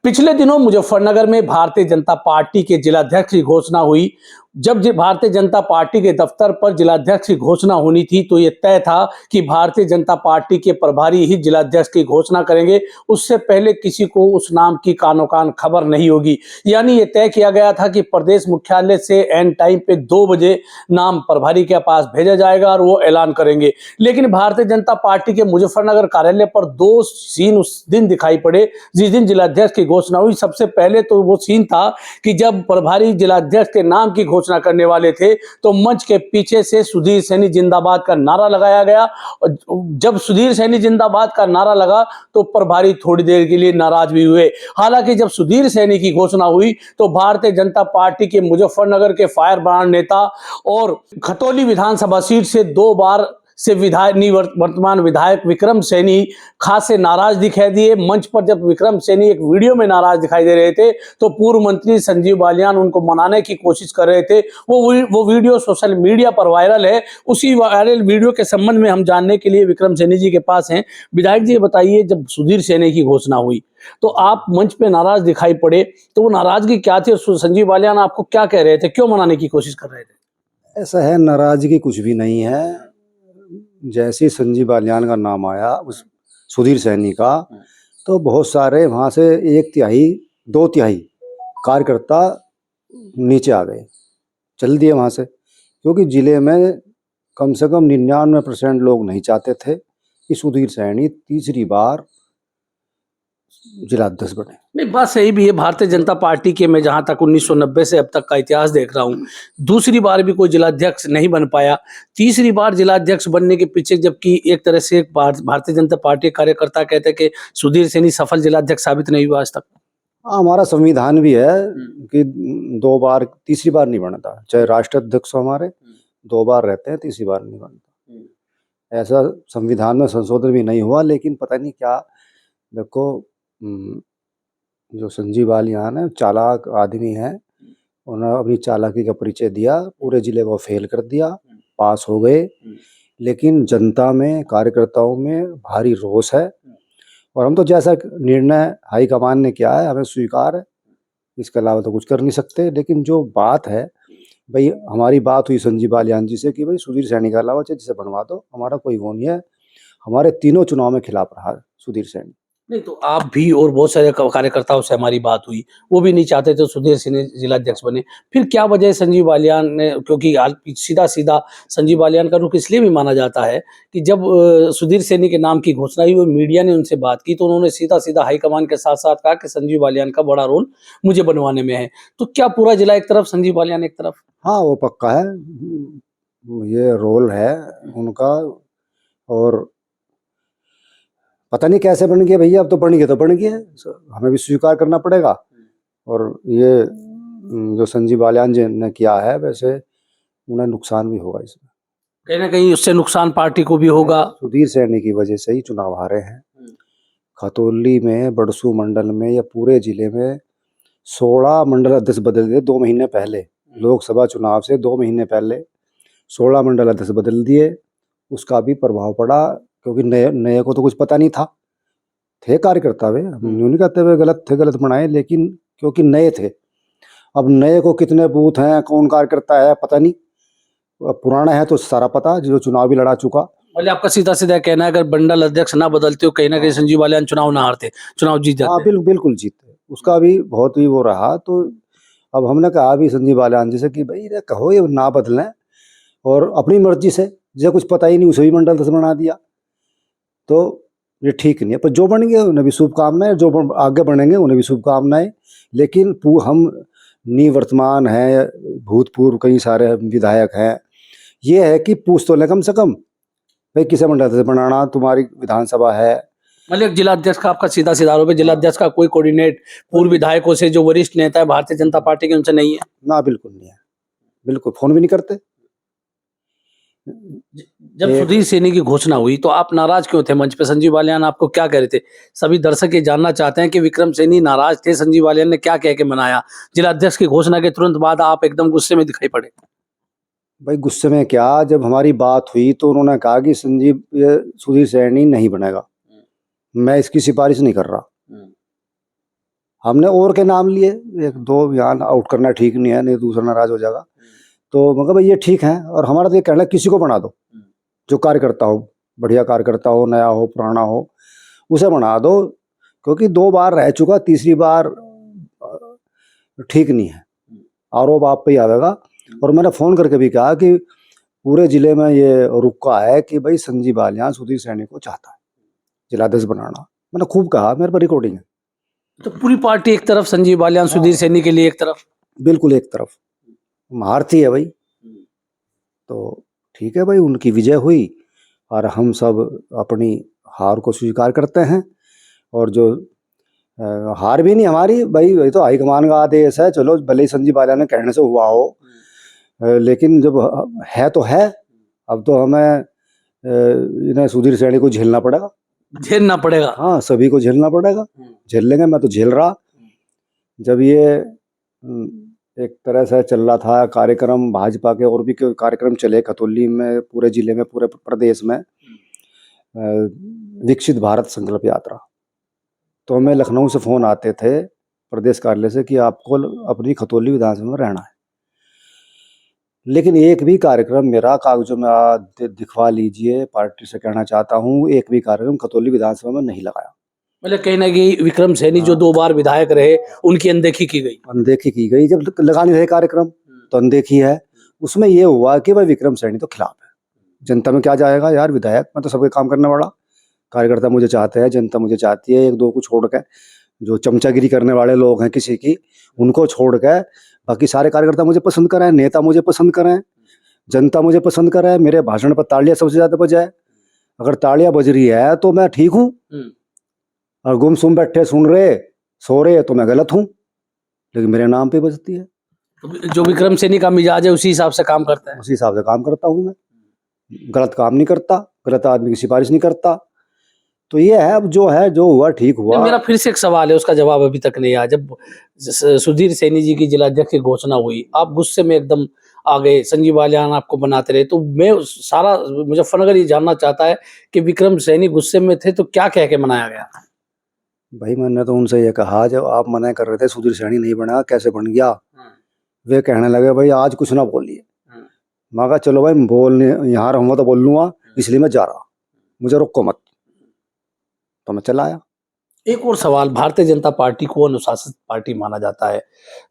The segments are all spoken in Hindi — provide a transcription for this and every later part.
पिछले दिनों मुजफ्फरनगर में भारतीय जनता पार्टी के जिलाध्यक्ष की घोषणा हुई। जब भारतीय जनता पार्टी के दफ्तर पर जिलाध्यक्ष की घोषणा होनी थी तो ये तय था कि भारतीय जनता पार्टी के प्रभारी ही जिलाध्यक्ष की घोषणा करेंगे। उससे पहले किसी को उस नाम की कानो कान खबर नहीं होगी। यानी ये तय किया गया था कि प्रदेश मुख्यालय से एन टाइम पे 2 बजे नाम प्रभारी के पास भेजा जाएगा और वो ऐलान करेंगे। लेकिन भारतीय जनता पार्टी के मुजफ्फरनगर कार्यालय पर 2 सीन उस दिन दिखाई पड़े जिस दिन जिलाध्यक्ष की घोषणा हुई। सबसे पहले तो वो सीन था कि जब प्रभारी जिलाध्यक्ष के नाम की घोषणा करने वाले थे तो मंच के पीछे से सुधीर सैनी जिंदाबाद का नारा लगाया गया। और जब सुधीर सैनी जिंदाबाद का नारा लगा तो प्रभारी थोड़ी देर के लिए नाराज भी हुए। हालांकि जब सुधीर सैनी की घोषणा हुई तो भारतीय जनता पार्टी के मुजफ्फरनगर के फायर ब्रांड नेता और खतौली विधानसभा सीट से 2 बार से वर्तमान विधायक विक्रम सैनी खासे नाराज दिखाई दिए। मंच पर जब विक्रम सैनी एक वीडियो में नाराज दिखाई दे रहे थे तो पूर्व मंत्री संजीव बालियान उनको मनाने की कोशिश कर रहे थे। वो वीडियो सोशल मीडिया पर वायरल है। उसी वायरल वीडियो के संबंध में हम जानने के लिए विक्रम सैनी जी के पास हैं। विधायक जी बताइए, जब सुधीर सैनी की घोषणा हुई तो आप मंच पे नाराज दिखाई पड़े, तो वो नाराजगी क्या थी? संजीव बालियान आपको क्या कह रहे थे, क्यों मनाने की कोशिश कर रहे थे? ऐसा है, नाराजगी कुछ भी नहीं है। जैसे संजीव बालियान का नाम आया उस सुधीर सैनी का, तो बहुत सारे वहाँ से 1/3 2/3 कार्यकर्ता नीचे आ गए, चल दिए वहाँ से। क्योंकि जिले में कम से कम 99% लोग नहीं चाहते थे कि सुधीर सैनी तीसरी बार जिलाध्यक्ष बने। नहीं, बात सही भी है। भारतीय जनता पार्टी के मैं जहां तक 1990 से अब तक का इतिहास देख रहा हूं, दूसरी बार भी कोई जिलाध्यक्ष नहीं बन पाया। तीसरी बार जिलाध्यक्ष बनने के पीछे, जबकि एक तरह से भारतीय जनता पार्टी कार्यकर्ता कहते हैं कि सुधीर सैनी सफल जिलाध्यक्ष साबित नहीं हुआ आज तक। हमारा संविधान भी है कि 2 बार, तीसरी बार नहीं बनता। चाहे राष्ट्राध्यक्ष हमारे 2 बार रहते हैं, तीसरी बार नहीं बनता। ऐसा संविधान में संशोधन भी नहीं हुआ। लेकिन पता नहीं क्या, देखो जो संजीव बालियान है चालाक आदमी है, उन्होंने अपनी चालाकी का परिचय दिया, पूरे जिले को फेल कर दिया, पास हो गए। लेकिन जनता में, कार्यकर्ताओं में भारी रोष है और हम तो जैसा निर्णय हाईकमान ने किया है हमें स्वीकार है, इसके अलावा तो कुछ कर नहीं सकते। लेकिन जो बात है भाई, हमारी बात हुई संजीव बालियान जी से कि भाई सुधीर सैनी के अलावा जिसे बनवा दो, हमारा कोई वो नहीं है। हमारे तीनों चुनाव में खिलाफ रहा सुधीर सैनी। नहीं, तो आप भी और बहुत सारे कार्यकर्ताओं से हमारी बात हुई, वो भी नहीं चाहते थे सुधीर सैनी जिलाध्यक्ष बने। फिर क्या वजह है संजीव बालियान ने? क्योंकि सीधा सीधा संजीव बालियान का रुख इसलिए भी माना जाता है कि जब सुधीर सैनी के नाम की घोषणा हुई, वो मीडिया ने उनसे बात की तो उन्होंने सीधा सीधा हाईकमान के साथ साथ कहा कि संजीव बालियान का बड़ा रोल मुझे बनवाने में है। तो क्या पूरा जिला एक तरफ, संजीव बालियान एक तरफ? हाँ, वो पक्का है, ये रोल है उनका। और पता नहीं कैसे बन गया भैया, अब तो बन गया तो बन गया, हमें भी स्वीकार करना पड़ेगा। और ये जो संजीव बालियान जी ने किया है, वैसे उन्हें नुकसान भी होगा इसमें, कहीं ना कहीं उससे नुकसान पार्टी को भी होगा। सुधीर सैनी की वजह से ही चुनाव हारे हैं। खतौली में, बड़सू मंडल में या पूरे जिले में 16 मंडल अध्यक्ष बदल दिए 2 महीने पहले। लोकसभा चुनाव से 2 महीने पहले 16 मंडल अध्यक्ष बदल दिए। उसका भी प्रभाव पड़ा, क्योंकि नए को तो कुछ पता नहीं था। थे कार्यकर्ता वे, हम यूँ नहीं कहते वे गलत थे, गलत बनाए, लेकिन क्योंकि नए थे। अब नए को कितने बूथ हैं, कौन कार्यकर्ता है पता नहीं। पुराना है तो सारा पता, जो चुनाव भी लड़ा चुका। मतलब आपका सीधा सीधा कहना है अगर मंडल अध्यक्ष ना बदलते हो, कहीं ना कहीं संजीव बालियान चुनाव ना हारते, चुनाव जीत जाते। हाँ, बिल्कुल जीतते। उसका भी बहुत ही वो रहा। तो अब हमने कहा भी संजीव बालियान जी से कि भाई कहो ये ना बदलें, और अपनी मर्जी से, जिसे कुछ पता ही नहीं उसे भी मंडल अध्यक्ष बना दिया, तो ये ठीक नहीं है। पर जो बन गए उन्हें भी शुभकामनाएं, जो आगे बढ़ेंगे उन्हें भी शुभकामनाएं। लेकिन हम निवर्तमान हैं, भूतपूर्व कई सारे विधायक हैं, ये है कि पूछ तो लें कम से कम, भाई किसे मंडल अध्यक्ष बनाना, तुम्हारी विधानसभा है। मतलब जिलाध्यक्ष का आपका सीधा सीधा आरोप है, जिलाध्यक्ष का कोई कोऑर्डिनेट पूर्व विधायकों से, जो वरिष्ठ नेता है भारतीय जनता पार्टी के, उनसे नहीं है? ना, बिल्कुल नहीं है, बिल्कुल फोन भी नहीं करते। जब सुधीर सैनी की घोषणा हुई तो आप नाराज क्यों थे? मंच पे संजीव बालियान आपको क्या कह रहे थे? सभी दर्शक ये जानना चाहते हैं कि विक्रम सैनी नाराज थे, संजीव बालियान ने क्या कह के मनाया? जिलाध्यक्ष की घोषणा के तुरंत बाद आप एकदम गुस्से में दिखाई पड़े। भाई गुस्से में क्या, जब हमारी बात हुई तो उन्होंने कहा कि सुधीर सैनी नहीं बनेगा, मैं इसकी सिफारिश नहीं कर रहा। हमने और के नाम लिए, एक दो यहाँ आउट करना ठीक नहीं है, नहीं दूसरा नाराज हो जाएगा। तो मगर भाई ये ठीक है, और हमारा तो ये कहना है किसी को बना दो, जो कार्यकर्ता हो, बढ़िया कार्यकर्ता हो, नया हो पुराना हो, उसे बना दो, क्योंकि 2 बार रह चुका, तीसरी बार ठीक नहीं है, आरोप आप पे ही आवेगा। और मैंने फोन करके भी कहा कि पूरे जिले में ये रुका है कि भाई संजीव बालियान सुधीर सैनी को चाहता है जिलाध्यक्ष बनाना, मैंने खूब कहा, मेरे पर रिकॉर्डिंग है। तो पूरी पार्टी एक तरफ, संजीव बालियान सुधीर सैनी के लिए एक तरफ, बिल्कुल एक तरफ, महारथी है भाई। तो ठीक है भाई, उनकी विजय हुई और हम सब अपनी हार को स्वीकार करते हैं। और जो हार भी नहीं हमारी भाई, वही तो हाईकमान का आदेश है, चलो भले ही संजीव बालियान ने कहने से हुआ हो, लेकिन जब है तो है। अब तो हमें इन्हें सुधीर सैनी को झेलना पड़ेगा, झेलना पड़ेगा। हाँ सभी को झेलना पड़ेगा, झेल लेंगे, मैं तो झेल रहा। जब ये एक तरह से चल रहा था कार्यक्रम, भाजपा के और भी कार्यक्रम चले खतौली में, पूरे जिले में, पूरे प्रदेश में, विकसित भारत संकल्प यात्रा, तो हमें लखनऊ से फोन आते थे प्रदेश कार्यालय से कि आपको अपनी खतौली विधानसभा में रहना है, लेकिन एक भी कार्यक्रम मेरा कागजों में दिखवा लीजिए, पार्टी से कहना चाहता हूँ, एक भी कार्यक्रम खतौली विधानसभा में नहीं लगाया। मतलब कहीं ना कहीं विक्रम सैनी जो 2 बार विधायक रहे, उनकी अनदेखी की गई। अनदेखी की गई, जब लगा नहीं रहे कार्यक्रम तो अनदेखी है। उसमें ये हुआ कि भाई विक्रम सैनी तो खिलाफ है, जनता में क्या जाएगा यार, विधायक मैं तो सबके काम करने वाला, कार्यकर्ता मुझे चाहते हैं, जनता मुझे चाहती है, एक दो को छोड़ के जो चमचागिरी करने वाले लोग हैं किसी की, उनको छोड़ के बाकी सारे कार्यकर्ता मुझे पसंद करें, नेता मुझे पसंद करें, जनता मुझे पसंद करे, मेरे भाषण पर तालियां सबसे ज्यादा बजाए। अगर तालियां बज रही है तो मैं ठीक हूँ, और गुमसुम बैठे सुन रहे सो रहे तो मैं गलत हूँ, लेकिन मेरे नाम पे बजती है। जो विक्रम सैनी का मिजाज है उसी हिसाब से काम करता है। उसी हिसाब से काम करता हूँ मैं, गलत काम नहीं करता, गलत आदमी की सिफारिश नहीं करता। तो ये है, अब जो है जो हुआ ठीक हुआ। मेरा फिर से एक सवाल है, उसका जवाब अभी तक नहीं आया। जब सुधीर सैनी जी की जिलाध्यक्ष की घोषणा हुई, आप गुस्से में एकदम आ गए, संजीव बालियान आपको बनाते रहे, तो मैं सारा मुजफ्फरनगर ये जानना चाहता है कि विक्रम सैनी गुस्से में थे तो क्या कह के मनाया गया? भाई मैंने तो उनसे ये कहा, जब आप मना कर रहे थे सुधीर सैनी नहीं बना, कैसे बन गया? वे कहने लगे भाई आज कुछ ना बोलिए। मैं कहा चलो भाई बोलने यहाँ रहूंगा तो बोल लूंगा, इसलिए मैं जा रहा, मुझे रोको मत। तो मैं चला आया। एक और सवाल, भारतीय जनता पार्टी को अनुशासित पार्टी माना जाता है,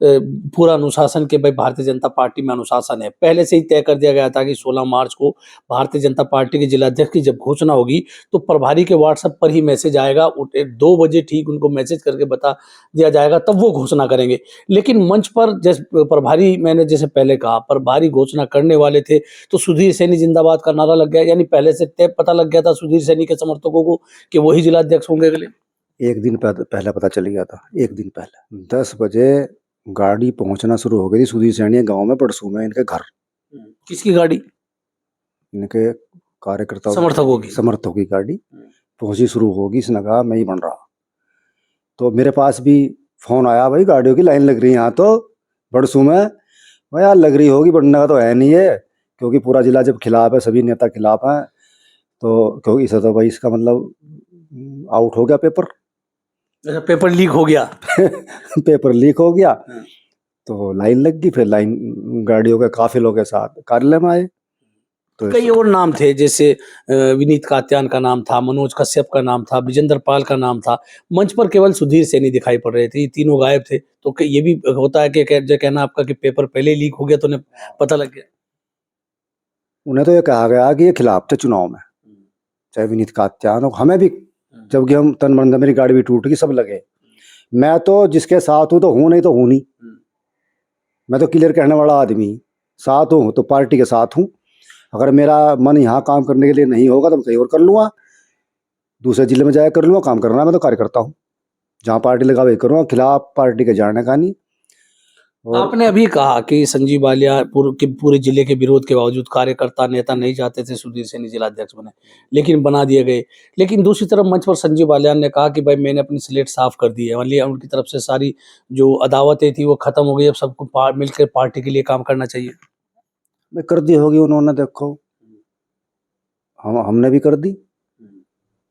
पूरा अनुशासन के भाई भारतीय जनता पार्टी में अनुशासन है। पहले से ही तय कर दिया गया था कि 16 मार्च को भारतीय जनता पार्टी के जिलाध्यक्ष की जब घोषणा होगी तो प्रभारी के व्हाट्सएप पर ही मैसेज आएगा, 2 बजे ठीक उनको मैसेज करके बता दिया जाएगा, तब वो घोषणा करेंगे। लेकिन मंच पर जैसे प्रभारी, मैंने जैसे पहले कहा, प्रभारी घोषणा करने वाले थे तो सुधीर सैनी जिंदाबाद का नारा लग गया, यानी पहले से तय पता लग गया था सुधीर सैनी के समर्थकों को कि वही जिलाध्यक्ष होंगे अगले। एक दिन पहले पता चल गया था, एक दिन पहले 10 बजे गाड़ी पहुंचना शुरू हो गई थी सुधीर सैनी गांव में, बड़सू में, इनके घर। किसकी गाड़ी? इनके कार्यकर्ताओं समर्थकों की गाड़ी पहुंची शुरू होगी, इसने कहा मैं ही बन रहा। तो मेरे पास भी फोन आया, भाई गाड़ियों की लाइन लग रही है यहाँ तो बड़सू में। भाई यार लग रही होगी, बनने का तो है नहीं है, क्योंकि पूरा जिला जब खिलाफ है, सभी नेता खिलाफ हैं, तो क्योंकि इसे तो भाई इसका मतलब आउट हो गया पेपर। अच्छा, पेपर लीक हो गया। पेपर लीक हो गया तो लाइन लग गई, फिर लाइन गाड़ियों के काफिलों के साथ कार्यालय में आए। तो कई और नाम थे, जैसे विनीत कात्यान का नाम था, मनोज कश्यप का नाम था, विजेंद्र पाल का नाम था। मंच पर केवल सुधीर सैनी दिखाई पड़ रहे थे, ये तीनों गायब थे। तो ये भी होता है कि जो कहना आपका कि पेपर पहले लीक हो गया तो उन्हें पता लग गया? उन्हें तो ये कहा गया कि ये खिलाफ थे चुनाव में, चाहे विनीत कात्यान हो, हमें भी, जबकि हम तन मन, मेरी गाड़ी भी टूट गई, सब लगे। मैं तो जिसके साथ हूँ तो हूँ, नहीं तो हूँ नहीं। मैं तो क्लियर कहने वाला आदमी, साथ हूँ तो पार्टी के साथ हूँ। अगर मेरा मन यहाँ काम करने के लिए नहीं होगा तो मैं कहीं और कर लूँगा, दूसरे जिले में जाकर कर लूँगा। काम करना, मैं तो कार्यकर्ता हूँ, जहाँ पार्टी लगा वही करूँगा, खिलाफ पार्टी के जाने का नहीं। आपने अभी कहा कि संजीव बालियान पूरे जिले के विरोध के बावजूद कार्यकर्ता नेता नहीं चाहते थे सुधीर सैनी जिलाध्यक्ष बने, लेकिन बना दिए गए। लेकिन दूसरी तरफ मंच पर संजीव बालियान ने कहा कि भाई मैंने अपनी स्लेट साफ कर दी है, मतलब उनकी तरफ से सारी जो अदावतें थी वो खत्म हो गई, अब सबको मिलकर पार्टी के लिए काम करना चाहिए। मैं कर दी होगी उन्होंने, देखो हमने भी कर दी,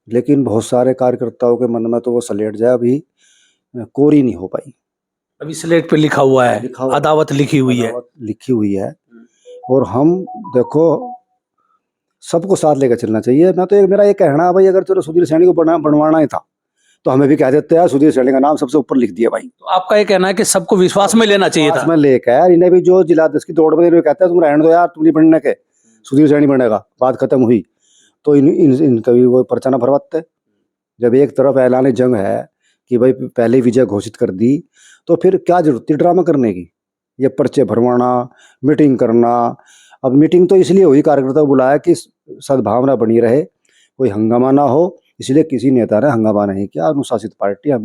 लेकिन बहुत सारे कार्यकर्ताओं के मन में तो वो सलेट जाए अभी कोरी नहीं हो पाई। अभी स्लेट पे लिखा हुआ है, लिखा हुआ है। अदावत लिखी हुई है। अदावत लिखी हुई है। और हम देखो सबको साथ लेकर चलना चाहिए। मैं तो मेरा ये कहना है भाई, अगर चलो सुधीर सैनी को बनवाना ही था तो हमें भी कह देते हैं सुधीर सैनी का नाम सबसे ऊपर लिख दिया भाई। तो आपका ये कहना है कि सबको विश्वास में लेना चाहिए था। में लेकर यार इन्हें भी जो जिला अध्यक्ष की दौड़ में कहता है तुम रहने दो यार, तुम नहीं बनने के, सुधीर सैनी बनेगा, बात खत्म हुई। तो इनका भी वो पर्चा न भरवाते। जब एक तरफ ऐलान जंग है कि भाई पहले विजय घोषित कर दी, तो फिर क्या जरूरत थी ड्रामा करने की, ये पर्चे भरवाना, मीटिंग करना। अब मीटिंग तो इसलिए हुई, कार्यकर्ता को बुलाया कि सद्भावना बनी रहे, कोई हंगामा ना हो, इसलिए किसी नेता ने हंगामा नहीं किया। अनुशासित पार्टी हम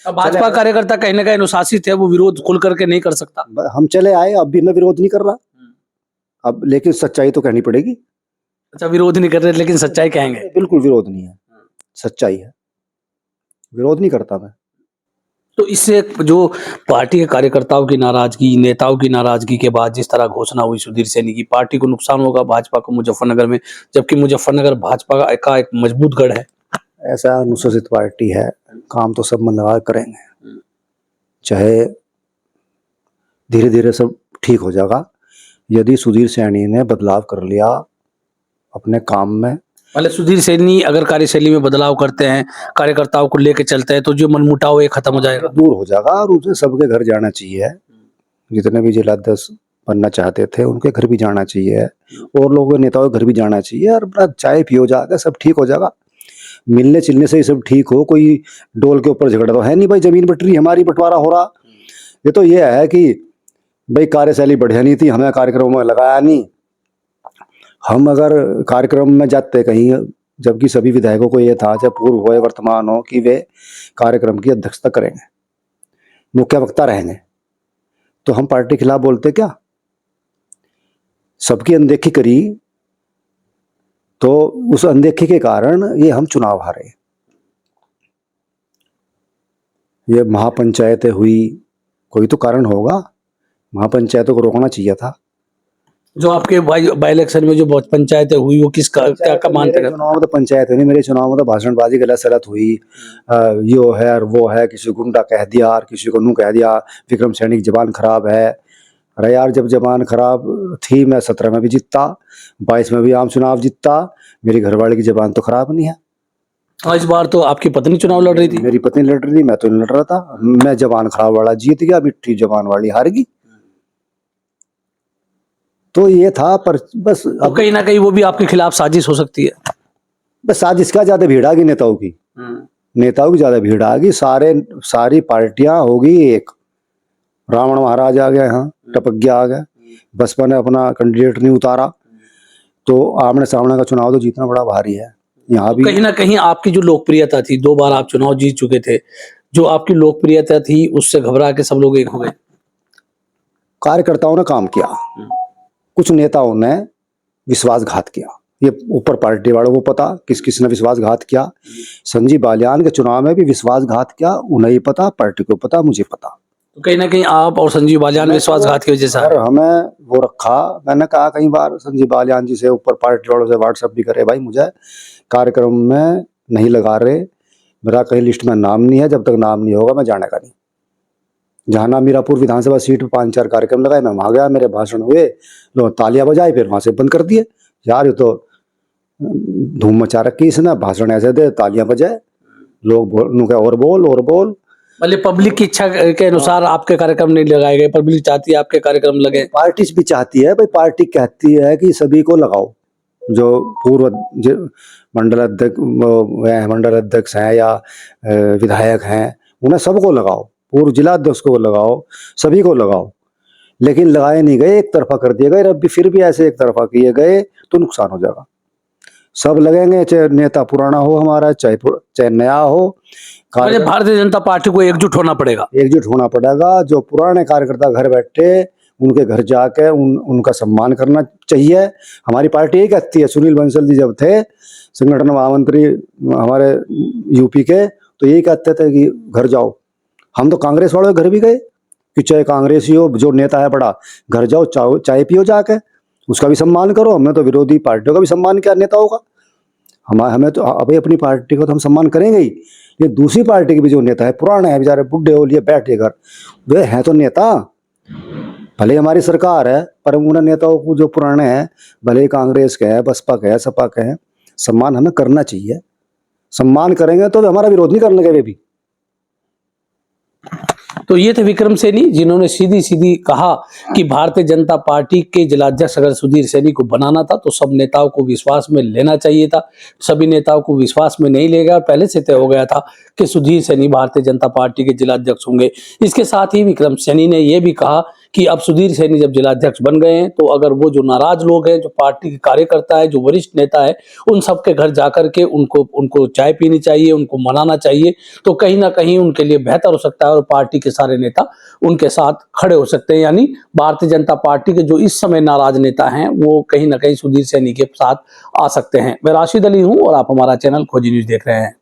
भाजपा कार्यकर्ता कहीं ना कहीं अनुशासित है, वो विरोध खुल करके नहीं कर सकता। हम चले आए, अब भी मैं विरोध नहीं कर रहा अब, लेकिन सच्चाई तो कहनी पड़ेगी। अच्छा, विरोध नहीं कर रहे लेकिन सच्चाई कहेंगे। बिल्कुल विरोध नहीं है, सच्चाई है, विरोध नहीं करता मैं। तो इससे जो पार्टी के कार्यकर्ताओं की नाराजगी, नेताओं की नाराजगी के बाद जिस तरह घोषणा हुई सुधीर सैनी की, पार्टी को नुकसान होगा, भाजपा को मुजफ्फरनगर में, जबकि मुजफ्फरनगर भाजपा का एक मजबूत गढ़ है। ऐसा अनुशासित पार्टी है, काम तो सब मन लगा करेंगे, चाहे धीरे धीरे सब ठीक हो जाएगा। यदि सुधीर सैनी ने बदलाव कर लिया अपने काम में, मतलब सुधीर सैनी अगर कार्यशैली में बदलाव करते हैं, कार्यकर्ताओं को लेके चलते हैं, तो जो मनमुटाव है खत्म हो जाएगा, दूर हो जाएगा। और उसे सबके घर जाना चाहिए, जितने भी जिलाध्यक्ष बनना चाहते थे उनके घर भी जाना चाहिए, और लोगों के नेताओं के घर भी जाना चाहिए, और बड़ा चाय पियो जाएगा, सब ठीक हो जाएगा। मिलने चिलने से ही सब ठीक हो, कोई डोल के ऊपर झगड़ा तो है नहीं भाई, जमीन बट रही, हमारी बंटवारा हो रहा। ये तो ये है कि भाई कार्यशैली बढ़िया नहीं थी, हमें कार्यक्रमों में लगाया नहीं। हम अगर कार्यक्रम में जाते कहीं, जबकि सभी विधायकों को ये था, चाहे पूर्व हो या वर्तमान हो, कि वे कार्यक्रम की अध्यक्षता करेंगे, मुख्य वक्ता रहेंगे, तो हम पार्टी के खिलाफ बोलते क्या? सबकी अनदेखी करी, तो उस अनदेखी के कारण ये हम चुनाव हारे। ये महापंचायतें हुई, कोई तो कारण होगा, महापंचायतों को रोकना चाहिए था। जो आपके बाई इलेक्शन में जो बहुत पंचायतें हुई, वो किस क्या मानते हैं? चुनाव में तो पंचायत नहीं, मेरे चुनाव में तो भाषणबाजी गलत सलत हुई, यो है और वो है, किसी को गुंडा कह दिया और किसी को नू कह दिया, विक्रम सैनी की जबान खराब है। अरे यार, जब जबान खराब थी, मैं 17 में भी जीतता, 22 में भी आम चुनाव जीतता, मेरी घरवाले की जबान तो खराब नहीं है। इस बार तो आपकी पत्नी चुनाव लड़ रही थी। मेरी पत्नी लड़ रही थी, मैं तो नहीं लड़ रहा था। मैं जबान खराब वाला जीत गया, मिट्टी जबान वाली हार गई। तो ये था, पर बस तो कहीं ना कहीं वो भी आपके खिलाफ साजिश हो सकती है। बस साजिश का ज्यादा भीड़ आ गई नेताओं की, नेताओं की ज्यादा भीड़ आ गई। सारी पार्टियां होगी एक, रावण महाराज आ गया, यहाँ टपक गया आ गया, बसपा ने अपना कैंडिडेट नहीं उतारा, तो आमने सामने का चुनाव तो जीतना बड़ा भारी है। यहाँ भी कहीं ना कहीं आपकी जो लोकप्रियता थी, 2 बार आप चुनाव जीत चुके थे, जो आपकी लोकप्रियता थी उससे घबरा के सब लोग एक हो गए। कार्यकर्ताओं ने काम किया, कुछ नेताओं ने विश्वासघात किया। ये ऊपर पार्टी वालों को पता किस किस ने विश्वासघात किया। संजीव बालियान के चुनाव में भी विश्वासघात किया, उन्हें ही पता, पार्टी को पता, मुझे पता। तो कहीं ना कहीं आप और संजीव बालियान विश्वासघात की वजह से हमें वो रखा। मैंने कहा कई बार संजीव बालियान जी से, ऊपर पार्टी वालों से व्हाट्सएप भी करे, भाई मुझे कार्यक्रम में नहीं लगा रहे, मेरा कहीं लिस्ट में नाम नहीं है, जब तक नाम नहीं होगा मैं जाने का नहीं। जहां मीरापुर विधानसभा सीट पर 5-4 कार्यक्रम लगाए, मैं वहां गया, मेरे भाषण हुए, लोग तालियां बजाए, फिर वहां से बंद कर दिए। यार ये तो धूम मचा रखी इसने, भाषण ऐसे दे, तालियां बजाए, लोग बोल और बोल। मतलब पब्लिक की इच्छा के अनुसार आपके कार्यक्रम नहीं लगाए गए, पब्लिक चाहती है आपके कार्यक्रम लगे। पार्टी भी चाहती है भाई, पार्टी कहती है कि सभी को लगाओ, जो पूर्व मंडल अध्यक्ष हैं या विधायक हैं, उन्हें सबको लगाओ, पूर्व जिला अध्यक्ष को लगाओ, सभी को लगाओ। लेकिन लगाए नहीं गए, एक तरफा कर दिए गए। अब फिर भी ऐसे एक तरफा किए गए तो नुकसान हो जाएगा। सब लगेंगे, चाहे नेता पुराना हो हमारा, चाहे नया हो। भारतीय जनता पार्टी को एकजुट होना पड़ेगा। एकजुट होना पड़ेगा। जो पुराने कार्यकर्ता घर बैठे, उनके घर जाके उनका सम्मान करना चाहिए। हमारी पार्टी यही कहती है। सुनील बंसल जी जब थे संगठन महामंत्री हमारे यूपी के, तो यही कहते थे कि घर जाओ। हम तो कांग्रेस वालों के घर भी गए कि चाहे कांग्रेसी हो, जो नेता है बड़ा, घर जाओ, चाय पियो जाके, उसका भी सम्मान करो। हमने तो विरोधी पार्टियों का भी सम्मान किया, नेताओं का। हमें तो अभी अपनी पार्टी को तो हम सम्मान करेंगे ही। ये दूसरी पार्टी के भी जो नेता है, पुराने हैं बेचारे, बुढ़े हो लिए बैठे घर, वे हैं तो नेता। भले हमारी सरकार है पर उन नेताओं को जो पुराने हैं, भले कांग्रेस के हैं, बसपा के हैं, सपा के हैं, सम्मान हमें करना चाहिए। सम्मान करेंगे तो हमारा विरोध नहीं करने वे भी। तो ये थे विक्रम सैनी, जिन्होंने सीधी सीधी कहा कि भारतीय जनता पार्टी के जिलाध्यक्ष अगर सुधीर सैनी को बनाना था तो सब नेताओं को विश्वास में लेना चाहिए था। सभी नेताओं को विश्वास में नहीं ले गया और पहले से तय हो गया था कि सुधीर सैनी भारतीय जनता पार्टी के जिलाध्यक्ष होंगे। इसके साथ ही विक्रम सैनी ने यह भी कहा कि अब सुधीर सैनी जब जिलाध्यक्ष बन गए हैं तो अगर वो जो नाराज लोग हैं, जो पार्टी के कार्यकर्ता है, जो वरिष्ठ नेता है, उन सबके घर जाकर के उनको चाय पीनी चाहिए, उनको मनाना चाहिए, तो कहीं ना कहीं उनके लिए बेहतर हो सकता है और पार्टी के सारे नेता उनके साथ खड़े हो सकते हैं। यानी भारतीय जनता पार्टी के जो इस समय नाराज नेता हैं वो कहीं ना कहीं सुधीर सैनी के साथ आ सकते हैं। मैं राशिद अली हूं और आप हमारा चैनल खोजी न्यूज देख रहे हैं।